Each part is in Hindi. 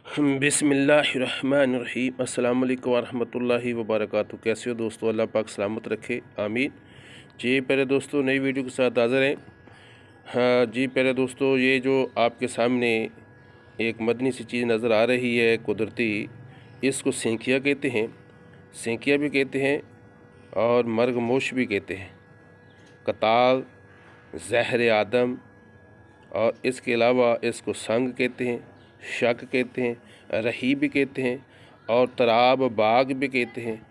बिस्मिल्लाहिर्रहमानिर्रहीम। अस्सलाम वालेकुम वरहमतुल्लाहि वबरकातुहू। कैसे हो दोस्तों? अल्लाह पाक सलामत रखे, आमीन। जी पहले दोस्तों नई वीडियो के साथ हाज़िर हैं। हाँ जी पहले दोस्तों, ये जो आपके सामने एक मदनी सी चीज़ नज़र आ रही है कुदरती, इसको सेंकिया कहते हैं। सेंकिया भी कहते हैं और मरगमोश भी कहते हैं। कताल, ज़हर आदम और इसके अलावा इसको संग कहते हैं, शक कहते हैं, रही भी कहते हैं और तराब बाग भी कहते हैं,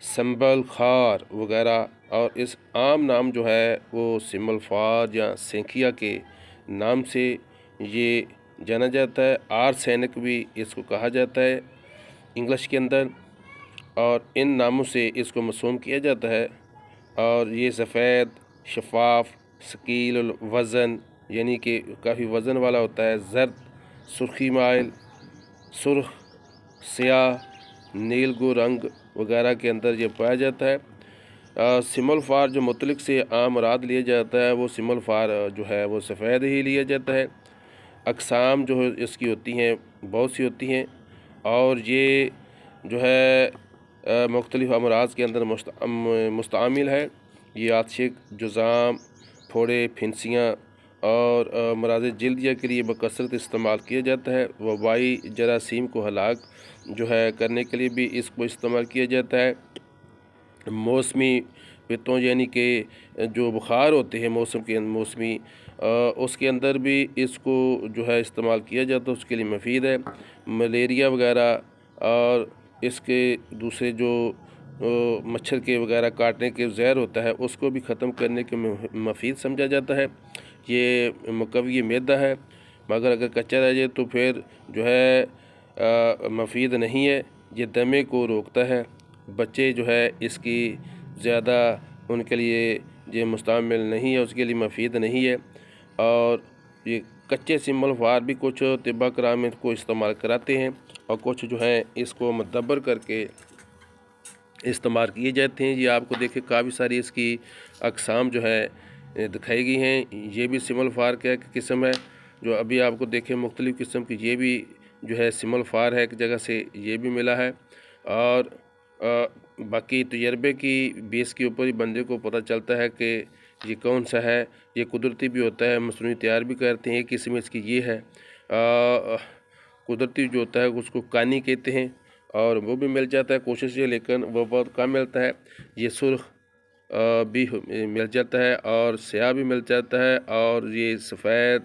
संबल खार वगैरह। और इस आम नाम जो है वो सिमल फार या सेंकिया के नाम से ये जाना जाता है। आर्सेनिक भी इसको कहा जाता है इंग्लिश के अंदर, और इन नामों से इसको मसूम किया जाता है। और ये सफ़ेद, शफाफ, शकील वज़न यानी कि काफ़ी वज़न वाला होता है। ज़र्द, सुर्खी माइल, सुर्ख, स्याह, नीलगो रंग वगैरह के अंदर ये पाया जाता है। सिमल फार जो मुतलिक से आम मुराद लिया जाता है, वो सिमल फार जो है वो सफ़ेद ही लिया जाता है। अक़साम जो है इसकी होती हैं, बहुत सी होती हैं, और ये जो है मुख्तलिफ़ अमराज़ के अंदर मुस्तआमिल है। ये आतिश, जुज़ाम, फोड़े, फिनसियाँ और मराज़ जल्दिया के लिए बकसरत इस्तेमाल किया जाता है। वबाई जरासीम को हलाक जो है करने के लिए भी इसको इस्तेमाल किया जाता है। मौसमी पित्तों यानी कि जो बुखार होते हैं मौसम के मौसमी, उसके अंदर भी इसको जो है इस्तेमाल किया जाता है, उसके लिए मुफीद है। मलेरिया वगैरह और इसके दूसरे जो मच्छर के वगैरह काटने के ज़हर होता है उसको भी ख़त्म करने के मुफीद समझा जाता है। ये मुकव्वी मैदा है, मगर अगर कच्चा रह जाए तो फिर जो है मुफीद नहीं है। ये दमे को रोकता है। बच्चे जो है इसकी ज़्यादा उनके लिए ये मुस्तअमिल नहीं है, उसके लिए मुफीद नहीं है। और ये कच्चे सिमल फार भी कुछ तिब्बा कराम में इसको इस्तेमाल कराते हैं और कुछ जो है इसको मुदब्बर करके इस्तेमाल किए जाते हैं। ये आपको देखे काफ़ी सारी इसकी अक़साम जो है दिखाई गई हैं। ये भी सिमल फार का एक किस्म है जो अभी आपको देखे मुख्तलिफ़ किस्म की, ये भी जो है सिमल फार है, एक जगह से ये भी मिला है। और बाकी तजर्बे की बेस के ऊपर ही बंदे को पता चलता है कि ये कौन सा है। ये कुदरती भी होता है, मसनूई तैयार भी करते हैं। एक किस्म इसकी ये है, कुदरती जो होता है उसको कानी कहते हैं और वो भी मिल जाता है, कोशिश है लेकिन वो बहुत कम मिलता है। ये सुर्ख भी मिल जाता है और स्याह भी मिल जाता है, और ये सफ़ेद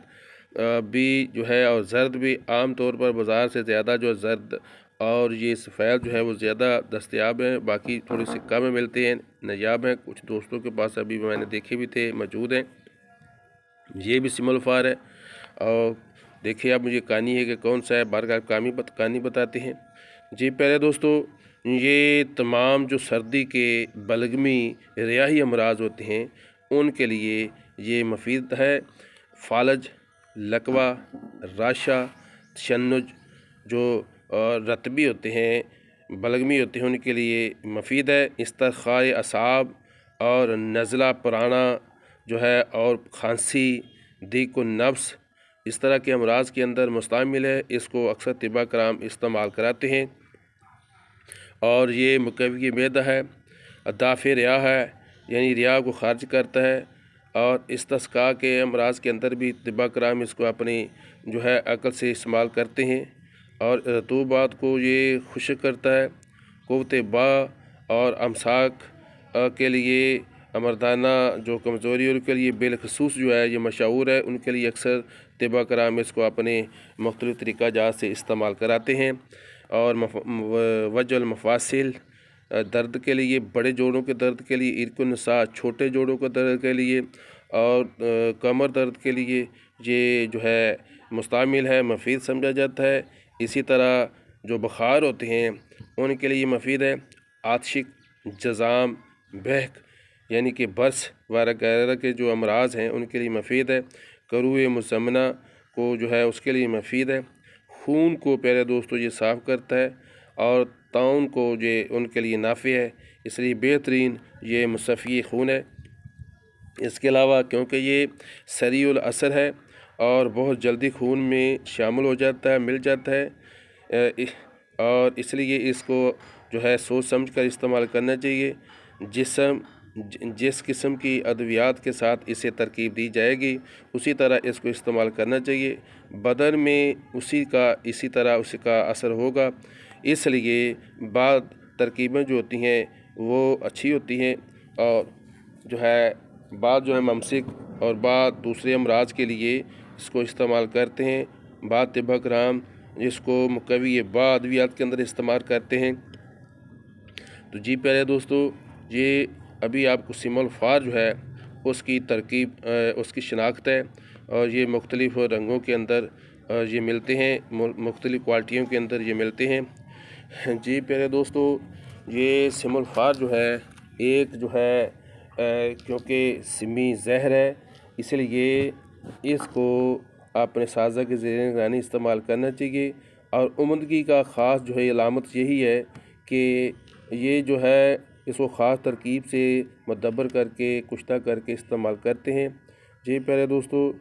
भी जो है और ज़र्द भी। आम तौर पर बाज़ार से ज़्यादा जो ज़र्द और ये सफ़ेद जो है वो ज़्यादा दस्तयाब हैं, बाकी थोड़ी सी कम मिलते हैं, नायाब हैं। कुछ दोस्तों के पास अभी मैंने देखे भी थे, मौजूद हैं। ये भी सिमल फार है। और देखिए आप, मुझे कानी है कि कौन सा है, बार कानी बताते हैं। जी पहले दोस्तों, ये तमाम जो सर्दी के बलगमी रियाही अमराज होते हैं उनके लिए ये मुफीद है। फालज, लकवा, राशा, तशन्नुज जो रतबी होते हैं, बलगमी होते हैं, उनके लिए मुफीद है। इस्तिरखाए असाब और नज़ला पुराना जो है और खांसी, दीको नफ्स, इस तरह के अमराज के अंदर मुस्तअमिल है। इसको अक्सर तिब्बा कराम इस्तेमाल कराते हैं। और ये मुकव्वी मैदा है। दाफ़े रिया है, यानी रिया को खारिज करता है। और इस्तिस्का के अमराज के अंदर भी तिब्बा कराम इसको अपनी जो है अकल से इस्तेमाल करते हैं। और रतूबात को ये खुश्क करता है। क़ुव्वत बा और अमसाक के लिए, मर्दाना जो कमज़ोरी है उनके लिए बिलखसूस जो है ये मशहूर है। उनके लिए अक्सर तिब्बा कराम इसको अपने मुख्तलिफ़ तरीक़ा जात से इस्तेमाल कराते हैं। और वजल मफासिल, दर्द के लिए, बड़े जोड़ों के दर्द के लिए, इरकुन्नसा, छोटे जोड़ों के दर्द के लिए, और कमर दर्द के लिए ये जो है मुस्तअमिल है, मुफीद समझा जाता है। इसी तरह जो बुखार होते हैं उनके लिए मुफीद है। आतिश, जज़ाम, बहक यानी कि बर्स वगैरह के जो अमराज हैं उनके लिए मुफीद है। करूए मुसमना को जो है उसके लिए मुफीद है। खून को प्यारे दोस्तों ये साफ़ करता है। और ताउन को ये उनके लिए नाफ़े है, इसलिए बेहतरीन ये मुसफ़ी खून है। इसके अलावा क्योंकि ये सरीउल असर है और बहुत जल्दी खून में शामिल हो जाता है, मिल जाता है, और इसलिए इसको जो है सोच समझ कर इस्तेमाल करना चाहिए। जिस किस्म की अद्वियात के साथ इसे तरकीब दी जाएगी उसी तरह इसको इस्तेमाल करना चाहिए। बदन में इसी तरह उसका असर होगा। इसलिए बाद तरकीबें जो होती हैं वो अच्छी होती हैं और जो है बाद जो है ममसिक और बाद दूसरे अमराज के लिए इसको इस्तेमाल करते हैं। बाद तिब कराम जिसको मुकवी बाद अद्वियात के अंदर इस्तेमाल करते हैं। तो जी प्यारे दोस्तों, ये अभी आपको सिमल फार जो है उसकी तरकीब उसकी शनाख्त है और ये मुख्तलिफ़ रंगों के अंदर ये मिलते हैं, मुख्तलिफ़ क्वालिटियों के अंदर ये मिलते हैं। जी प्यारे दोस्तों, ये सिमल फार जो है एक जो है क्योंकि सिमी जहर है इसलिए इसको अपने साज़ा के ज़ेर निगरानी इस्तेमाल करना चाहिए। और उम्दगी का ख़ास जो है अलामत यही है कि ये जो है इसको ख़ास तरकीब से मुदब्बर करके कुश्ता करके इस्तेमाल करते हैं। जी प्यारे दोस्तों,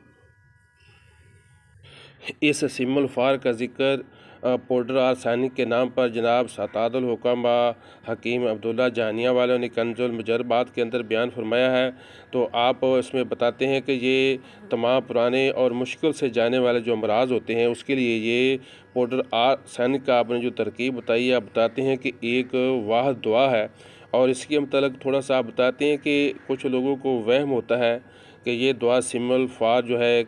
इस सिमल फार का ज़िक्र पाउडर आर्सेनिक के नाम पर जनाब सतादुल हुक्मा हकीम अब्दुल्ला जानिया वालों ने कंजुल मुजरबात के अंदर बयान फरमाया है। तो आप इसमें बताते हैं कि ये तमाम पुराने और मुश्किल से जाने वाले जो अमराज होते हैं उसके लिए ये पाउडर आर्सेनिक का आपने जो तरकीब बताई है, आप बताते हैं कि एक वाह दुआ है। और इसके मतलब थोड़ा सा आप बताते हैं कि कुछ लोगों को वहम होता है कि ये दुआ सिमल फार जो है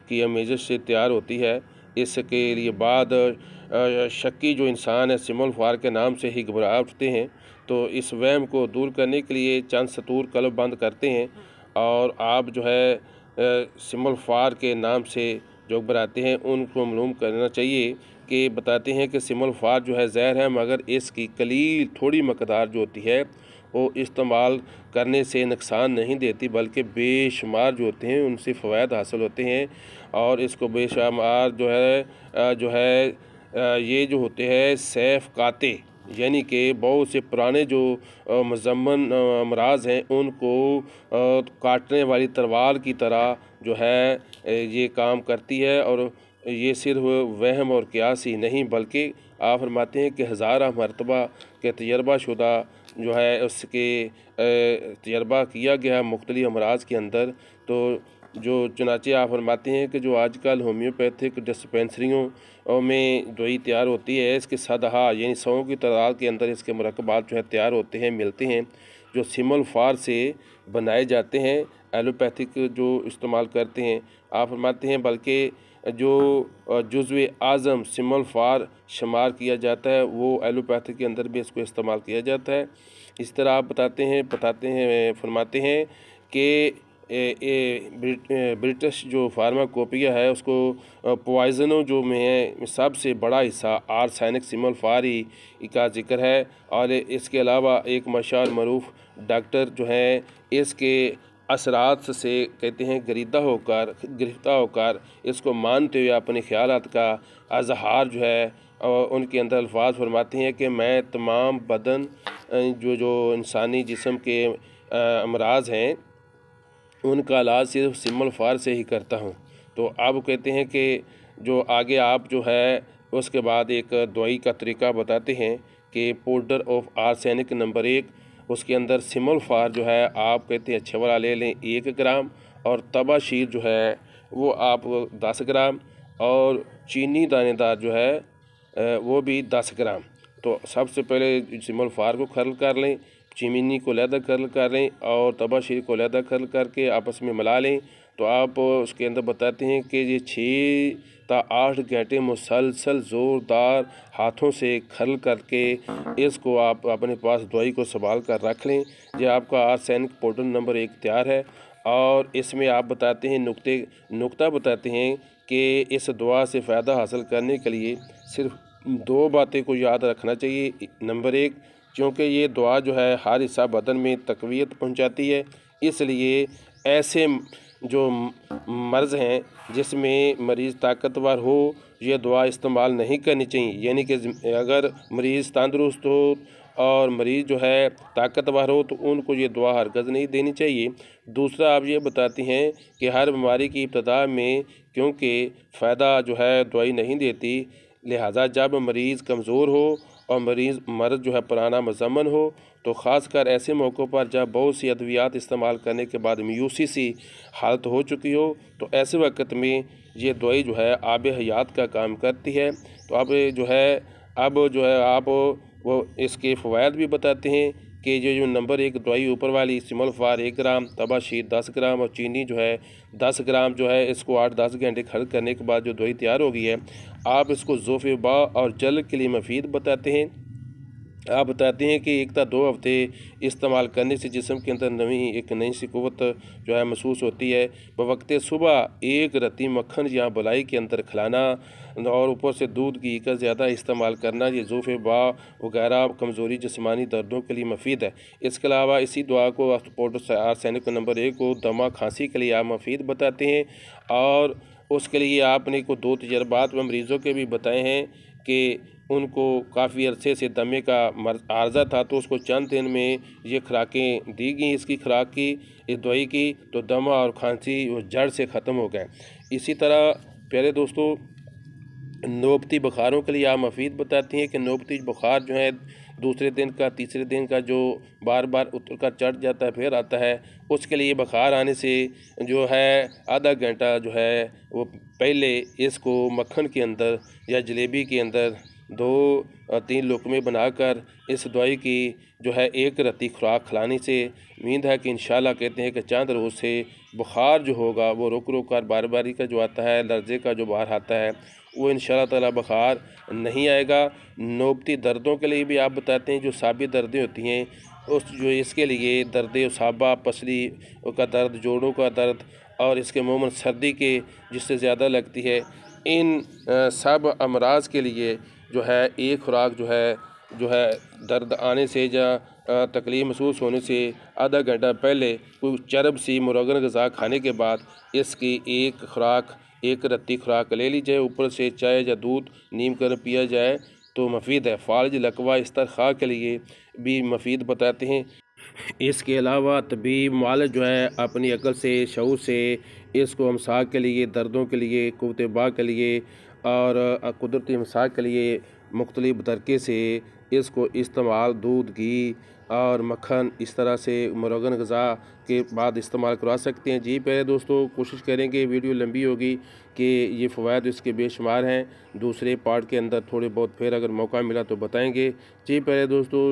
की अमेज़श से तैयार होती है। इसके लिए बाद शक्की जो इंसान है सिमल फार के नाम से ही घबरा उठते हैं। तो इस वहम को दूर करने के लिए चंद सतूर कलब बंद करते हैं और आप जो है सिमल फार के नाम से जो घबराते हैं उनको मालूम करना चाहिए कि बताते हैं कि सिमल फार जो है जहर है, मगर इसकी कलील थोड़ी मकदार जो होती है वो इस्तेमाल करने से नुकसान नहीं देती बल्कि बेशुमार जो होते हैं उनसे फ़वायद हासिल होते हैं। और इसको बेशुमार जो है ये जो होते हैं सैफ काते यानी कि बहुत से पुराने जो मुज़म्मन अमराज हैं उनको काटने वाली तलवार की तरह जो है ये काम करती है। और ये सिर्फ वहम और क़यास ही नहीं बल्कि आप फरमाते हैं कि हज़ार मरतबा के तजर्बा शुदा जो है उसके तजर्बा किया गया मुख्तलिफ़ अमराज के अंदर। तो जो चुनाचे आप फरमाते हैं कि जो आजकल होम्योपैथिक डिस्पेंसरियों में दवाई तैयार होती है इसके सदहा यानी 100 की तादाद के अंदर इसके मुरक्कबात जो है तैयार होते हैं, मिलते हैं, जो सिमल फार से बनाए जाते हैं। एलोपैथिक जो इस्तेमाल करते हैं आप फरमाते हैं बल्कि जो जुज़्व आज़म सिमल फार शुमार किया जाता है वो एलोपैथिक के अंदर भी इसको इस्तेमाल किया जाता है। इस तरह आप बताते हैं फरमाते हैं कि ब्रिटिश जो फार्माकोपिया है उसको पॉइजनों जो में है सबसे बड़ा हिस्सा आर्सेनिक सिमल फार ही का जिक्र है। और इसके अलावा एक मशहूर मरूफ डॉक्टर जो है इसके असरात से कहते हैं गिरफ्तार होकर इसको मानते हुए अपने ख्यालात का अजहार जो है और उनके अंदर अल्फाज फरमाते हैं कि मैं तमाम बदन जो इंसानी जिस्म के अमराज हैं उनका इलाज सिर्फ सिमल फार से ही करता हूँ। तो अब कहते हैं कि जो आगे आप जो है उसके बाद एक दवाई का तरीका बताते हैं कि पाउडर ऑफ आर्सेनिक नंबर 1 उसके अंदर सिमल फार जो है आप कहते हैं अच्छे वाला ले लें 1 ग्राम और तबाशीर जो है वो आप 10 ग्राम और चीनी दानेदार जो है वो भी 10 ग्राम। तो सबसे पहले सिमल फार को खरल कर लें, चीनी को लहदा खरल कर लें और तबाशीर को लहदा खरल करके आपस में मिला लें। तो आप उसके अंदर बताते हैं कि ये 6 से 8 घंटे मुसलसल ज़ोरदार हाथों से खरल करके इसको आप अपने पास दवाई को संभाल कर रख लें। ये आपका आर्सेनिक पाउडर नंबर 1 तैयार है। और इसमें आप बताते हैं नुक्ता बताते हैं कि इस दवा से फ़ायदा हासिल करने के लिए सिर्फ 2 बातें को याद रखना चाहिए। नंबर 1, क्योंकि ये दवा जो है हर हिस्सा बदन में तक़वियत पहुंचाती है, इसलिए ऐसे जो मर्ज़ हैं जिसमें मरीज़ ताकतवर हो ये दवा इस्तेमाल नहीं करनी चाहिए। यानी कि अगर मरीज़ तंदुरुस्त हो और मरीज़ जो है ताकतवर हो तो उनको ये दवा हरगिज़ नहीं देनी चाहिए। दूसरा आप ये बताती हैं कि हर बीमारी की इब्तदा में क्योंकि फ़ायदा जो है दवाई नहीं देती लिहाजा जब मरीज़ कमज़ोर हो और मर्ज़ जो है पुराना मज़म्मन हो, तो ख़ासकर ऐसे मौक़ों पर जब बहुत सी अद्वियात इस्तेमाल करने के बाद मायूसी सी हालत हो चुकी हो, तो ऐसे वक्त में ये दवाई जो है आब हयात का काम करती है। तो अब जो है आप वो इसके फ़वाइद भी बताते हैं कि जो नंबर 1 दवाई ऊपर वाली सिमल्फार 1 ग्राम, तबाशीर 10 ग्राम और चीनी जो है 10 ग्राम जो है, इसको 8-10 घंटे खर्च करने के बाद जो दवाई तैयार हो गई है, आप इसको ज़ोफ़-ए-बा और जल्द के लिए मुफीद बताते हैं। आप बताते हैं कि 1 से 2 हफ़्ते इस्तेमाल करने से जिस्म के अंदर एक नई सी क़ुव्वत जो है महसूस होती है। बवक़्ते सुबह 1 रत्ती मक्खन या बलाई के अंदर खिलाना और ऊपर से दूध घी का ज़्यादा इस्तेमाल करना, ये ज़ोफ़-ए-बा वगैरह कमज़ोरी जिस्मानी दर्दों के लिए मुफीद है। इसके अलावा इसी दवा को आर्सेनिक नंबर 1 को दमा खांसी के लिए आप मुफीद बताते हैं और उसके लिए आपने को 2 तजर्बात में मरीज़ों के भी बताए हैं कि उनको काफ़ी अरसे से दमे का आर्ज़ा था, तो उसको चंद दिन में ये खुराकें दी गई इसकी खुराक की, इस दवाई की, तो दमा और खांसी वो जड़ से ख़त्म हो गए। इसी तरह प्यारे दोस्तों, नौबती बुखारों के लिए आप मुफीद बताती हैं कि नौबती बुखार जो है दूसरे दिन का तीसरे दिन का जो बार बार उतर कर चढ़ जाता है फिर आता है, उसके लिए बुखार आने से जो है आधा घंटा जो है वो पहले इसको मक्खन के अंदर या जलेबी के अंदर 2-3 लुकमे बनाकर इस दवाई की जो है 1 रत्ती खुराक खिलाने से उम्मीद है कि इंशाल्लाह कहते हैं कि चंद रोज़ से बुखार जो होगा वो रुक कर बार बारी का जो आता है, लर्ज़े का जो बाहर आता है, वो इंशाल्लाह ताला बुखार नहीं आएगा। नौबती दर्दों के लिए भी आप बताते हैं जो साबित दर्दें होती हैं इसके लिए दर्द उसाबा, पसली का दर्द, जोड़ों का दर्द और इसके अमूमन सर्दी के जिससे ज़्यादा लगती है, इन सब अमराज के लिए जो है एक खुराक जो है दर्द आने से या तकलीफ़ महसूस होने से आधा घंटा पहले कोई चरब सी मुरगन ग़िज़ा खाने के बाद इसकी एक रत्ती खुराक ले ली जाए, ऊपर से चाय या दूध नीम कर पिया जाए तो मुफीद है। फालज, लकवा, इस्तरख़ा के लिए भी मुफीद बताते हैं। इसके अलावा तबीब मालिज जो है अपनी अकल से, शऊर से इसको अमसाक के लिए, दर्दों के लिए, कुव्वत-ए-बा के लिए और कुदरती अमसाक के लिए मुख्तलिफ़ तरीक़े से इसको इस्तेमाल दूध, घी और मक्खन इस तरह से मुरगन ग़िज़ा के बाद इस्तेमाल करवा सकते हैं। जी प्यारे दोस्तों, कोशिश करेंगे वीडियो लंबी होगी कि ये फ़वाइद इसके बेशुमार हैं, दूसरे पार्ट के अंदर थोड़े बहुत फिर अगर मौका मिला तो बताएंगे। जी प्यारे दोस्तों,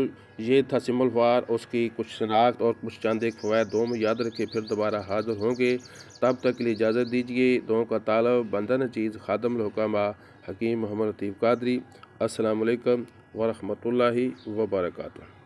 ये था सिमल्फार, उसकी कुछ शनाख्त और कुछ चंद एक फ़वाइद दो में याद रखें, फिर दोबारा हाज़िर होंगे। तब तक के लिए इजाज़त दीजिए। दुआओं का तालब, बंदा नचीज़, खादम हुक्मा हकीम मोहम्मद लतीफ़ कादरी। अस्सलामु अलैकुम व रहमतुल्लाहि व बरकातुहू।